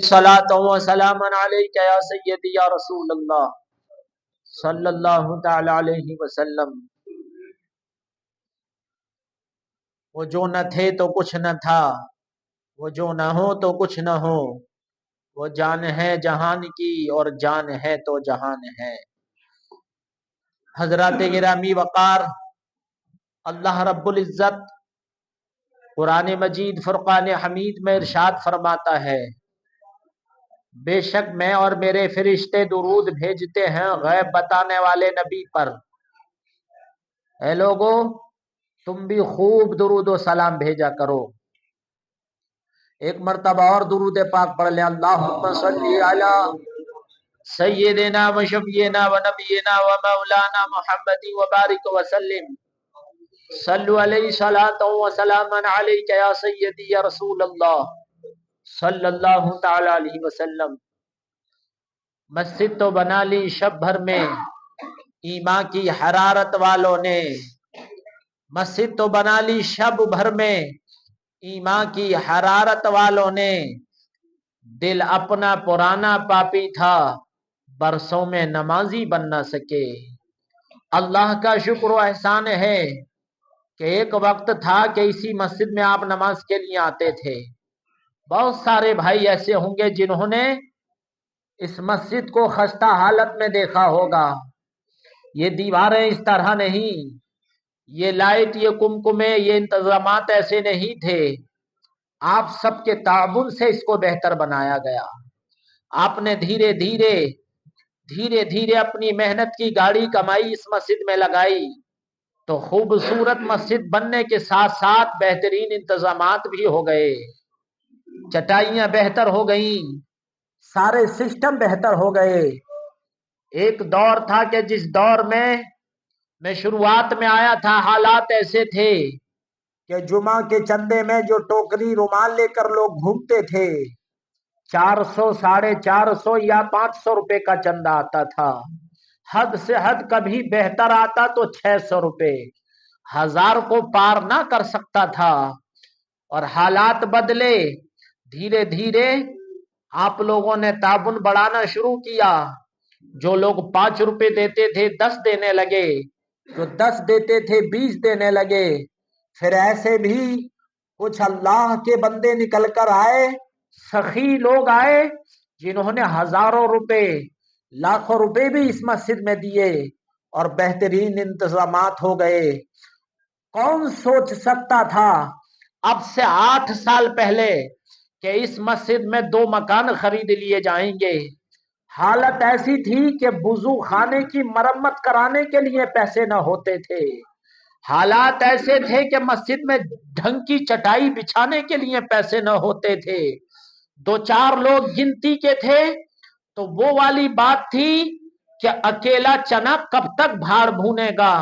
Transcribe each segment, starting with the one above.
सलात व सलाम अलैका या सय्यदी या रसूल अल्लाह सल्लल्लाहु तआला अलैहि वसल्लम। वो जो न थे तो कुछ न था, वो जो न हो तो कुछ न हो, वो जान है जहान की और जान है तो जहान है। हजरत गिरामी वक़ार, अल्लाह रब्बुल इज्जत कुरान मजीद फुरकान हमीद में इरशाद फरमाता है, बेशक मैं और मेरे फरिश्ते दुरूद भेजते हैं गैब बताने वाले नबी पर। ऐ लोगो, तुम भी खूब दुरूद व सलाम भेजा करो। एक मर्तबा और दुरूद पाक पढ़ ले, अल्लाहुम्मा सल्ली अला सय्यिदिना व शफीना व नबीना व मौलाना मुहम्मदी व बारिक व सल्लिम सल्लु अलैहि सलातन व सलामन अलैका या सय्यदी या रसूल अल्लाह सल्लल्लाहु तआला अलैहि वसल्लम। मस्जिद तो बना ली शब भर में ईमान की हरारत वालों ने, मस्जिद तो बना ली शब भर में ईमान की हरारत वालों ने, दिल अपना पुराना पापी था बरसों में नमाजी बन न सके। अल्लाह का शुक्र व एहसान है कि एक वक्त था कि इसी मस्जिद में आप नमाज के लिए आते थे। बहुत सारे भाई ऐसे होंगे जिन्होंने इस मस्जिद को खस्ता हालत में देखा होगा। ये दीवारें इस तरह नहीं, ये लाइट, ये कुमकुमे, ये इंतजामात ऐसे नहीं थे। आप सबके ताउन से इसको बेहतर बनाया गया। आपने धीरे धीरे अपनी मेहनत की गाड़ी कमाई इस मस्जिद में लगाई, तो खूबसूरत मस्जिद बनने के साथ साथ बेहतरीन इंतजामात भी हो गए। चटाइयां बेहतर हो गई, सारे सिस्टम बेहतर हो गए। एक दौर था कि जिस दौर में मैं शुरुआत में आया था, हालात ऐसे थे कि जुमा के चंदे में जो टोकरी रुमाल लेकर लोग घूमते थे, 400, 450 या 500 रुपए का चंदा आता था। हद से हद कभी बेहतर आता तो 600 रुपए, 1000 को पार ना कर सकता था। और हालात बदले, धीरे धीरे आप लोगों ने ताबुन बढ़ाना शुरू किया। जो लोग 5 रुपए देते थे 10 देने लगे, जो 10 देते थे 20 देने लगे। फिर ऐसे भी कुछ अल्लाह के बंदे निकल कर आए, सखी लोग आए, जिन्होंने हजारों रुपए, लाखों रुपए भी इस मस्जिद में दिए और बेहतरीन इंतजामात हो गए। कौन सोच सकता था अब से 8 साल पहले कि इस मस्जिद में 2 मकान खरीद लिए जाएंगे। हालत ऐसी थी कि वुजू खाने की मरम्मत कराने के लिए पैसे न होते थे। हालात ऐसे थे कि मस्जिद में ढंग की चटाई बिछाने के लिए पैसे न होते थे। 2-4 लोग गिनती के थे तो वो वाली बात थी कि अकेला चना कब तक भाड़ भूनेगा।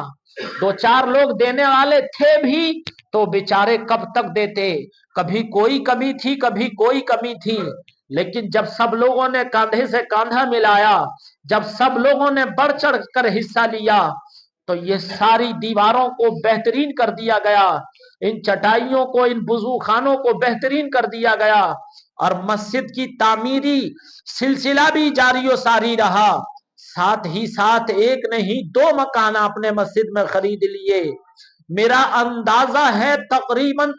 2-4 लोग देने वाले थे भी तो बेचारे कब तक देते। कभी कोई कमी थी, कभी कोई कमी थी, लेकिन जब सब लोगों ने कांधे से कांधा मिलाया, जब सब लोगों ने बढ़ चढ़ कर हिस्सा लिया, तो ये सारी दीवारों को बेहतरीन कर दिया गया, इन चटाइयों को, इन वुजू खानों को बेहतरीन कर दिया गया। और मस्जिद की तामीरी सिलसिला भी जारी व सारी रहा। साथ ही साथ एक नहीं 2 मकान आपने मस्जिद में खरीद लिए। मेरा अंदाजा है तकरीबन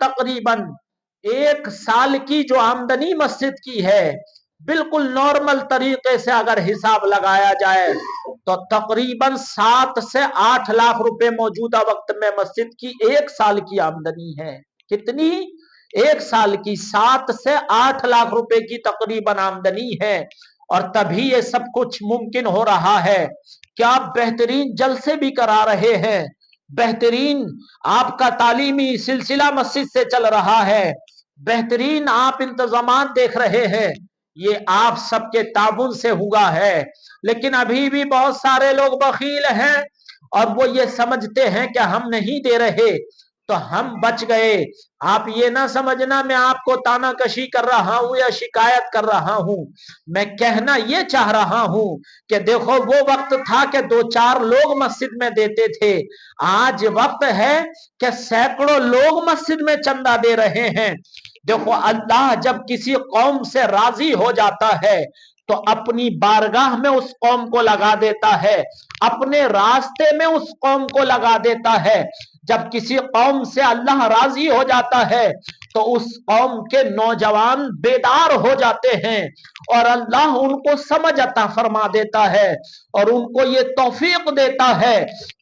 1 साल की जो आमदनी मस्जिद की है, बिल्कुल नॉर्मल तरीके से अगर हिसाब लगाया जाए तो तकरीबन 7 से 8 लाख रुपए मौजूदा वक्त में मस्जिद की 1 साल की आमदनी है। कितनी? 1 साल की 7 से 8 लाख रुपए की तकरीबन आमदनी है। और तभी ये सब कुछ मुमकिन हो रहा है कि आप बेहतरीन जलसे भी करा रहे हैं, बेहतरीन आपका तालीमी सिलसिला मस्जिद से चल रहा है, बेहतरीन आप इंतजामात देख रहे हैं। ये आप सबके ताबुन से हुआ है। लेकिन अभी भी बहुत सारे लोग बखील हैं और वो ये समझते हैं कि हम नहीं दे रहे तो हम बच गए। आप ये ना समझना मैं आपको तानाकशी कर रहा हूं या शिकायत कर रहा हूं। मैं कहना ये चाह रहा हूं कि देखो, वो वक्त था कि 2-4 लोग मस्जिद में देते थे। आज वक्त है कि सैकड़ों लोग मस्जिद में चंदा दे रहे हैं। देखो अल्लाह जब किसी कौम से राजी हो जाता है तो अपनी बारगाह में उस कौम को लगा देता है, अपने रास्ते में उस कौम को लगा देता है। जब किसी कौम से अल्लाह राजी हो जाता है तो उस कौम के नौजवान बेदार हो जाते हैं और अल्लाह उनको समझ अता फरमा देता है और उनको ये तौफीक देता है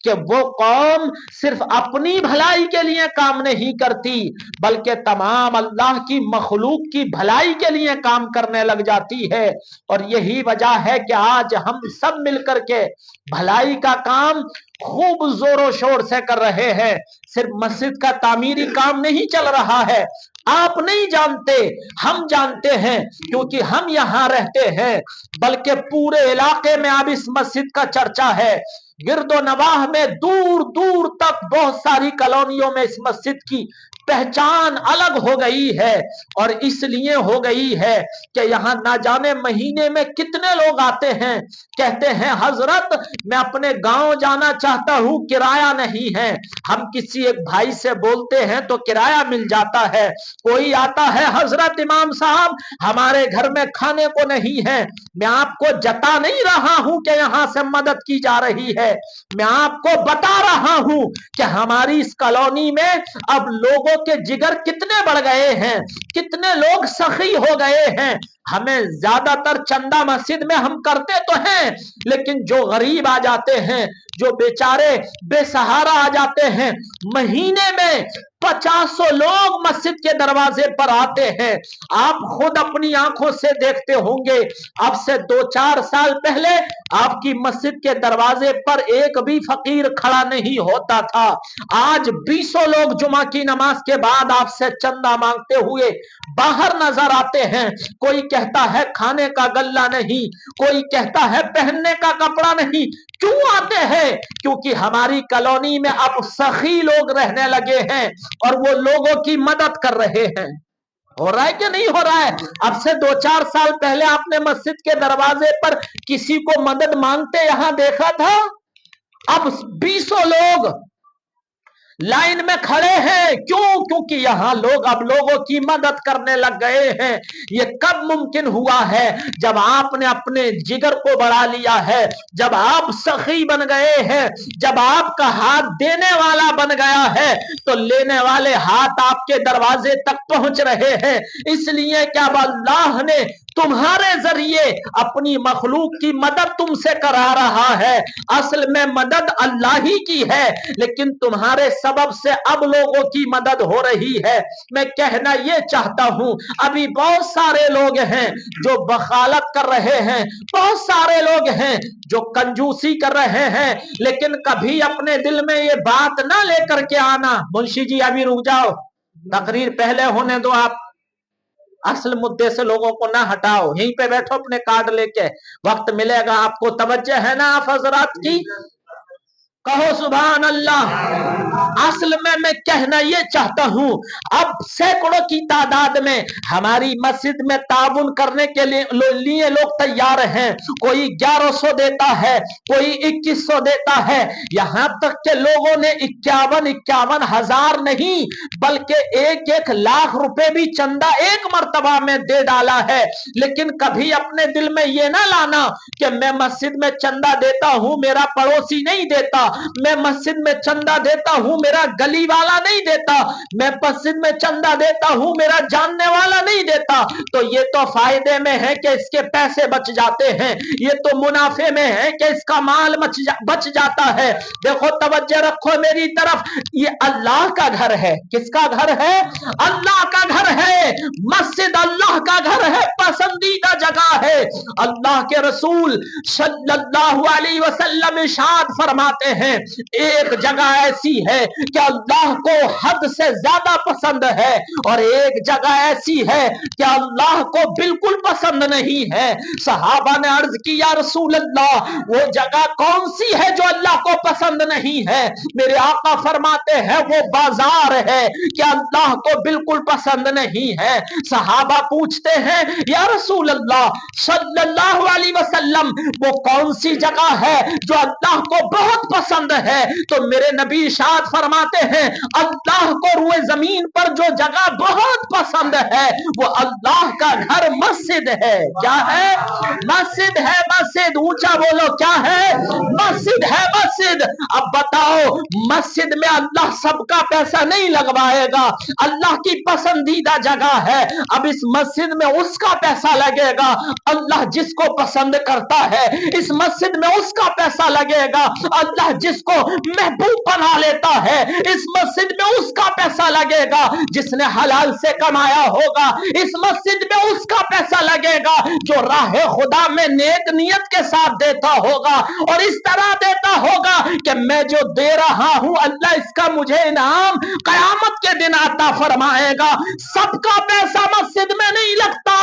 कि वो कौम सिर्फ अपनी भलाई के लिए काम नहीं करती बल्कि तमाम अल्लाह की मखलूक की भलाई के लिए काम करने लग जाती है। और यही वजह है कि आज हम सब मिलकर के भलाई का काम खूब जोरों शोर से कर रहे हैं। सिर्फ मस्जिद का तामीरी काम नहीं चल रहा है, आप नहीं जानते, हम जानते हैं क्योंकि हम यहां रहते हैं, बल्कि पूरे इलाके में अब इस मस्जिद का चर्चा है। गिरदो नवाह में दूर दूर तक बहुत सारी कॉलोनियों में इस मस्जिद की पहचान अलग हो गई है और इसलिए हो गई है कि यहाँ ना जाने महीने में कितने लोग आते हैं, कहते हैं हजरत मैं अपने गांव जाना चाहता हूं, किराया नहीं है। हम किसी एक भाई से बोलते हैं तो किराया मिल जाता है। कोई आता है हजरत इमाम साहब हमारे घर में खाने को नहीं है। मैं आपको जता नहीं रहा हूं कि यहां से मदद की जा रही है, मैं आपको बता रहा हूं कि हमारी इस कॉलोनी में अब लोगों के जिगर कितने बढ़ गए हैं, कितने लोग सखी हो गए हैं। हमें ज्यादातर चंदा मस्जिद में हम करते तो हैं, लेकिन जो गरीब आ जाते हैं, जो बेचारे बेसहारा आ जाते हैं, महीने में 50 लोग मस्जिद के दरवाजे पर आते हैं। आप खुद अपनी आंखों से देखते होंगे, अब से 2-4 साल पहले आपकी मस्जिद के दरवाजे पर एक भी फकीर खड़ा नहीं होता था। आज 20 लोग जुमा की नमाज के बाद आपसे चंदा मांगते हुए बाहर नजर आते हैं। कोई कहता है खाने का गल्ला नहीं, कोई कहता है पहनने का कपड़ा नहीं। क्यों आते हैं? क्योंकि हमारी कॉलोनी में अब सखी लोग रहने लगे हैं और वो लोगों की मदद कर रहे हैं। हो रहा है कि नहीं हो रहा है? अब से 2-4 साल पहले आपने मस्जिद के दरवाजे पर किसी को मदद मांगते यहां देखा था? अब 20 लोग लाइन में खड़े हैं। क्यों? क्योंकि यहां लोग अब लोगों की मदद करने लग गए हैं। ये कब मुमकिन हुआ है? जब आपने अपने जिगर को बढ़ा लिया है, जब आप सखी बन गए हैं, जब आपका हाथ देने वाला बन गया है तो लेने वाले हाथ आपके दरवाजे तक पहुंच रहे हैं। इसलिए क्या अल्लाह ने तुम्हारे जरिए अपनी मखलूक की मदद तुमसे करा रहा है। असल में मदद अल्लाह ही की है, लेकिन तुम्हारे सबब से अब लोगों की मदद हो रही है। मैं कहना ये चाहता हूं, अभी बहुत सारे लोग हैं जो बखालत कर रहे हैं, बहुत सारे लोग हैं जो कंजूसी कर रहे हैं, लेकिन कभी अपने दिल में ये बात ना लेकर के आना। मुंशी जी अभी रुक जाओ, तकरीर पहले होने दो, आप असल मुद्दे से लोगों को ना हटाओ, यहीं पे बैठो अपने कार्ड लेके, वक्त मिलेगा आपको। तवज्जो है ना आप हजरात की? कहो सुभान अल्लाह। असल में मैं कहना ये चाहता हूं, अब सैकड़ों की तादाद में हमारी मस्जिद में ताउन करने के लिए लोग तैयार हैं। कोई 1100 देता है, कोई 2100 देता है, यहां तक के लोगों ने 51 हजार नहीं बल्कि 1-1 लाख रुपए भी चंदा एक मर्तबा में दे डाला है। लेकिन कभी अपने दिल में ये ना लाना कि मैं मस्जिद में चंदा देता हूं, मेरा पड़ोसी नहीं देता, मैं मस्जिद में चंदा देता हूं, मेरा गली वाला नहीं देता, मैं मस्जिद में चंदा देता हूं, मेरा जानने वाला नहीं देता, तो ये तो फायदे में है कि इसके पैसे बच जाते हैं, ये तो मुनाफे में है कि इसका माल बच जाता है। देखो तवज्जो रखो मेरी तरफ, ये अल्लाह का घर है। किसका घर है? अल्लाह का घर है। मस्जिद अल्लाह का घर है, पसंदीदा जगह है। अल्लाह के रसूल सल्लल्लाहु अलैहि वसल्लम इरशाद फरमाते हैं, एक जगह ऐसी है कि अल्लाह को हद से ज्यादा पसंद है और एक जगह ऐसी है कि अल्लाह को बिल्कुल पसंद नहीं है। सहाबा ने अर्ज की, या रसूल अल्लाह, वो जगह कौन सी है जो अल्लाह को पसंद नहीं है? मेरे आका फरमाते हैं, वो बाजार है कि अल्लाह को बिल्कुल पसंद नहीं है। सहाबा पूछते हैं, या रसूल अल्लाह सल्लल्लाहु अलैहि वसल्लम वो कौन सी जगह है जो अल्लाह को बहुत पसंद है? तो मेरे नबी इरशाद फरमाते हैं अल्लाह को रुए जमीन पर जो जगह बहुत पसंद है वो अल्लाह का घर मस्जिद है। क्या है? मस्जिद है। मस्जिद ऊंचा बोलो, क्या है? मस्जिद है। मस्जिद। अब बताओ, मस्जिद में अल्लाह सबका पैसा नहीं लगवाएगा, अल्लाह की पसंदीदा जगह है। अब इस मस्जिद में उसका पैसा लगेगा, अल्लाह जिसको पसंद करता है। इस मस्जिद में उसका पैसा लगेगा, अल्लाह जिसको महबूब बना लेता है। इस मस्जिद में उसका पैसा लगेगा जिसने हलाल से कमाया होगा। इस मस्जिद में उसका पैसा लगेगा जो राह खुदा में नेक नियत के साथ देता होगा, और इस तरह देता होगा कि मैं जो दे रहा हूं अल्लाह इसका मुझे इनाम कयामत के दिन अता फरमाएगा। सबका पैसा मस्जिद में नहीं लगता।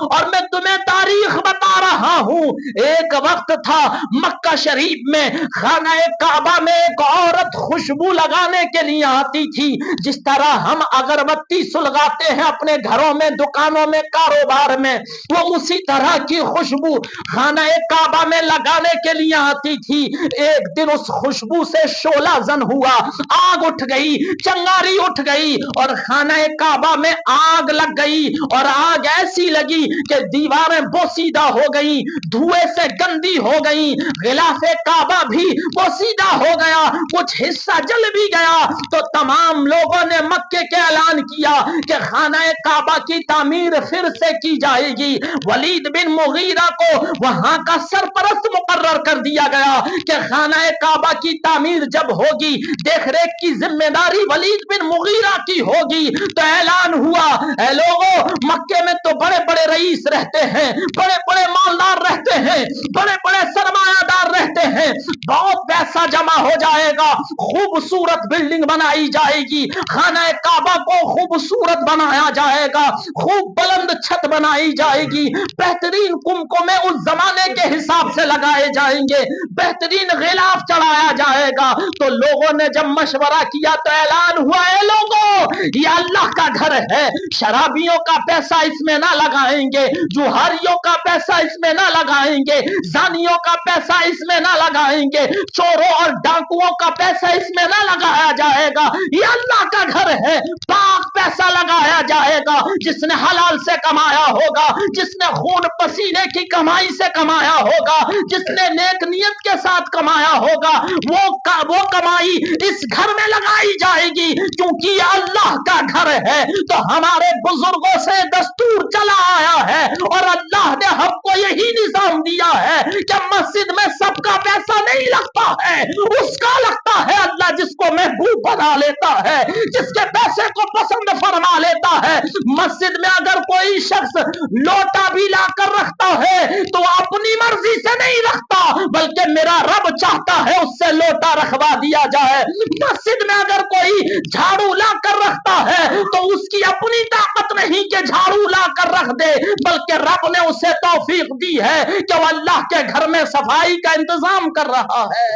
और मैं तुम्हें तारीख बता रहा हूं, एक वक्त था मक्का शरीफ में खाना काबा में एक औरत खुशबू लगाने के लिए आती थी। जिस तरह हम अगरबत्ती सुलगाते हैं अपने घरों में, दुकानों में, कारोबार में, वो उसी तरह की खुशबू खाना काबा में लगाने के लिए आती थी। एक दिन उस खुशबू से शोला जन हुआ, आग उठ गई, चंगारी उठ गई और खाना काबा में आग लग गई। और आग ऐसी लगी कि दीवारें बोसीदा हो गई, धुएं से गंदी हो गई, गिलाफे काबा भी बोसीदा हो गया, कुछ हिस्सा जल भी गया। तो तमाम लोगों ने मक्के के ऐलान किया कि खाना काबा की तामीर फिर से की जाएगी। वलीद बिन मुगीरा को वहां का सरपरस्त मुकर्रर कर दिया गया कि खाना काबा की तामीर जब होगी, देख रेख की जिम्मेदारी वलीद बिन मुगीरा की होगी। तो ऐलान हुआ, ऐ लोगों, मक्के में तो बड़े बड़े रईस रहते हैं, बड़े बड़े मालदार रहते हैं, बड़े बड़े सरमायादार रहते हैं, बहुत पैसा जमा हो जाएगा, खूबसूरत बिल्डिंग बनाई जाएगी, खाना काबा को खूबसूरत बनाया जाएगा, खूब बुलंद छत बनाई जाएगी, बेहतरीन कुमकुमे उस जमाने के हिसाब से लगाए जाएंगे, बेहतरीन गिलाफ चढ़ाया जाएगा। तो लोगों ने जब मशवरा किया तो ऐलान हुआ, है लोगों, ये अल्लाह का घर है, शराबियों का पैसा इसमें ना लगाएंगे, जुहारियों का पैसा इसमें ना लगाएंगे, जानियों का पैसा इसमें ना लगाएंगे, चोरों और डाकुओं का पैसा इसमें ना लगाया जाएगा। ये अल्लाह का घर है, पाक पैसा लगाया जाएगा। जिसने हलाल से कमाया होगा, जिसने खून पसीने की कमाई से कमाया होगा, जिसने नेक नियत के साथ कमाया होगा, वो कमाई इस घर में लगाई जाएगी, क्योंकि ये अल्लाह का घर है। तो हमारे बुजुर्गों से दस्तूर चला आया है और अल्लाह ने हमको यही निजाम दिया है कि मस्जिद में सबका पैसा नहीं लगता है, उसका लगता है। अल्लाह जिसको महबूब बना लेता है, जिसके पैसे को पसंद फरमा लेता है। मस्जिद में अगर कोई शख्स लोटा भी लाकर रखता है तो अपनी मर्जी से नहीं रखता, बल्कि मेरा रब चाहता है उससे लोटा रखवा दिया जाए। मस्जिद में अगर कोई झाड़ू लाकर रखता है तो उसकी अपनी ताकत नहीं कि झाड़ू लाकर रख दे, बल्कि रब ने उसे तौफीक दी है कि वो अल्लाह के घर में सफाई का इंतजाम कर रहा है।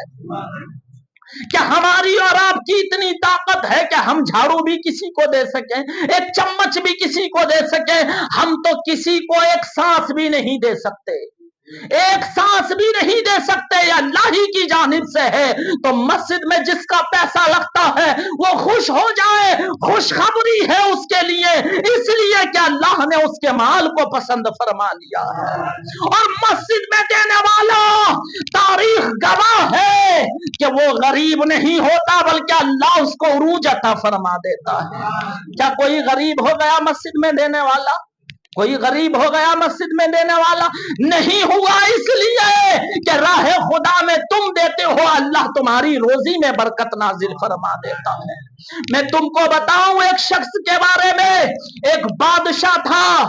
क्या हमारी और आपकी इतनी ताकत है कि हम झाड़ू भी किसी को दे सकें, एक चम्मच भी किसी को दे सकें? हम तो किसी को एक सांस भी नहीं दे सकते, एक सांस भी नहीं दे सकते, ये अल्लाह ही की जानिब से है। तो मस्जिद में जिसका पैसा लगता है वो खुश हो जाए, खुशखबरी है उसके लिए, इसलिए कि अल्लाह ने उसके माल को पसंद फरमा लिया है। और मस्जिद में देने वाला तारीख गवाह है कि वो गरीब नहीं होता, बल्कि अल्लाह उसको उरूज अता फरमा देता है। क्या कोई गरीब हो गया मस्जिद में देने वाला? कोई गरीब हो गया मस्जिद में देने वाला? नहीं हुआ, इसलिए कि राह खुदा में तुम देते हो, अल्लाह तुम्हारी रोजी में बरकत नाजिल फरमा देता है। मैं तुमको बताऊं, एक शख्स के बारे में, एक बादशाह था,